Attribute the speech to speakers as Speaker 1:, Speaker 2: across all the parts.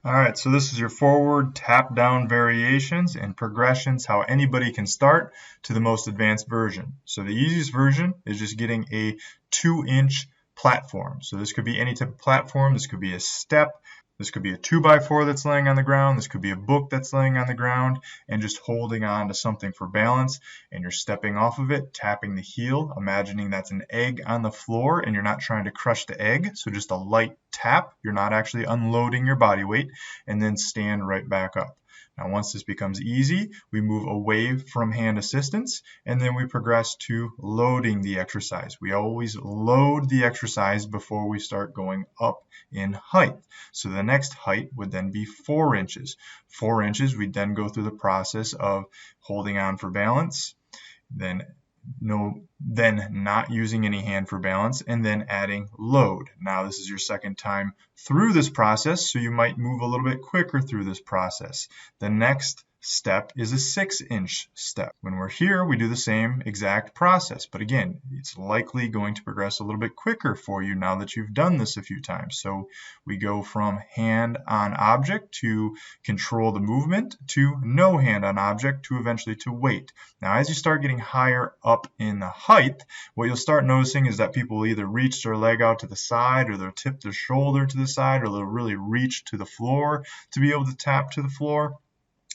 Speaker 1: All right, so this is your forward tap down variations and progressions, how anybody can start to the most advanced version. So the easiest version is just getting a 2-inch platform. So this could be any type of platform. This could be a step. This could be a 2x4 that's laying on the ground. This could be a book that's laying on the ground and just holding on to something for balance. And you're stepping off of it, tapping the heel, imagining that's an egg on the floor and you're not trying to crush the egg. So just a light tap. You're not actually unloading your body weight, and then stand right back up. Now, once this becomes easy, we move away from hand assistance, and then we progress to loading the exercise. We always load the exercise before we start going up in height. So the next height would then be 4 inches. 4 inches, we'd then go through the process of holding on for balance, then not using any hand for balance, and then adding load. Now this is your second time through this process, so you might move a little bit quicker through this process. The next step is a 6-inch step. When we're here, we do the same exact process, but again, it's likely going to progress a little bit quicker for you now that you've done this a few times. So we go from hand on object to control the movement to no hand on object to eventually to weight. Now, as you start getting higher up in the height, what you'll start noticing is that people will either reach their leg out to the side, or they'll tip their shoulder to the side, or they'll really reach to the floor to be able to tap to the floor.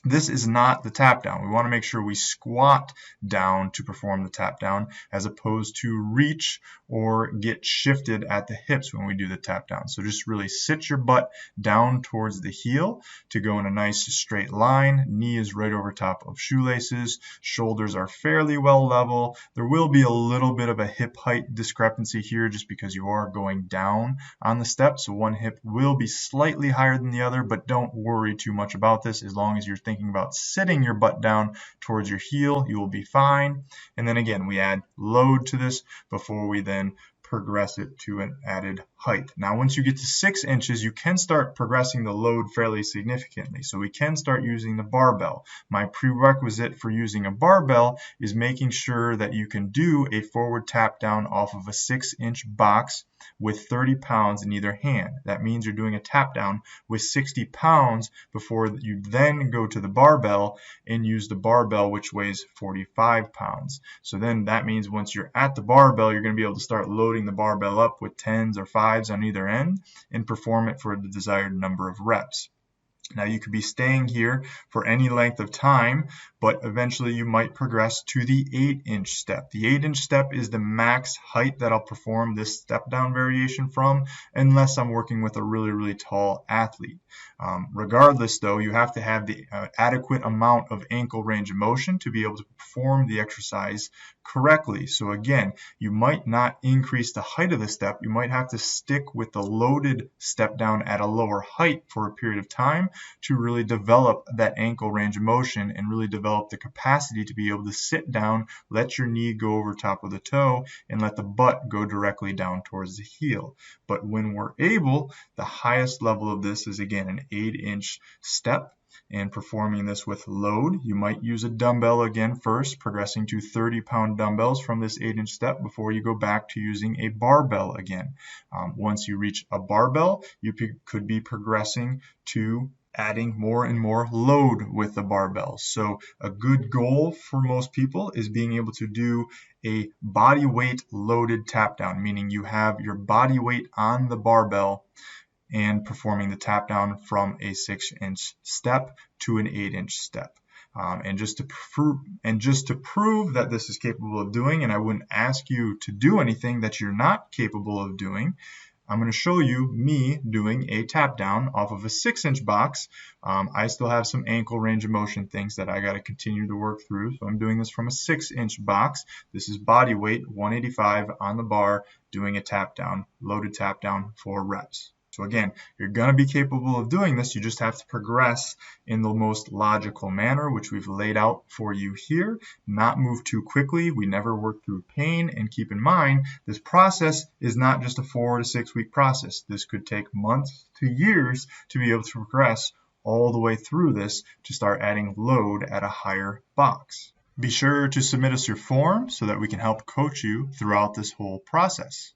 Speaker 1: This is not the tap down. We want to make sure we squat down to perform the tap down as opposed to reach or get shifted at the hips when we do the tap down. So just really sit your butt down towards the heel to go in a nice straight line. Knee is right over top of shoelaces. Shoulders are fairly well level. There will be a little bit of a hip height discrepancy here just because you are going down on the step. So one hip will be slightly higher than the other, but don't worry too much about this. As long as you're thinking about sitting your butt down towards your heel, you will be fine. And then again, we add load to this before we then progress it to an added height. Now, once you get to 6 inches, you can start progressing the load fairly significantly. So we can start using the barbell. My prerequisite for using a barbell is making sure that you can do a forward tap down off of a 6-inch box with 30 pounds in either hand. That means you're doing a tap down with 60 pounds before you then go to the barbell and use the barbell, which weighs 45 pounds. So then that means once you're at the barbell, you're going to be able to start loading the barbell up with 10s or 5s on either end and perform it for the desired number of reps. Now you could be staying here for any length of time, but eventually you might progress to the 8-inch step. The 8-inch step is the max height that I'll perform this step down variation from, unless I'm working with a really, really tall athlete. Regardless though, you have to have the adequate amount of ankle range of motion to be able to perform the exercise correctly. So again, you might not increase the height of the step. You might have to stick with the loaded step down at a lower height for a period of time to really develop that ankle range of motion and really develop the capacity to be able to sit down, let your knee go over top of the toe, and let the butt go directly down towards the heel. But when we're able, the highest level of this is again an 8-inch step. And performing this with load, you might use a dumbbell again first, progressing to 30-pound dumbbells from this 8-inch step before you go back to using a barbell again. Once you reach a barbell, you could be progressing to adding more and more load with the barbell. So a good goal for most people is being able to do a body weight loaded tap down, meaning you have your body weight on the barbell and performing the tap down from a 6-inch step to an 8-inch step. And just to prove that this is capable of doing, and I wouldn't ask you to do anything that you're not capable of doing, I'm going to show you me doing a tap down off of a 6-inch box. I still have some ankle range of motion things that I got to continue to work through. So I'm doing this from a 6-inch box. This is body weight, 185 on the bar, doing a tap down, loaded tap down, 4 reps. So again, you're going to be capable of doing this. You just have to progress in the most logical manner, which we've laid out for you here. Not move too quickly. We never work through pain. And keep in mind, this process is not just a 4 to 6 week process. This could take months to years to be able to progress all the way through this to start adding load at a higher box. Be sure to submit us your form so that we can help coach you throughout this whole process.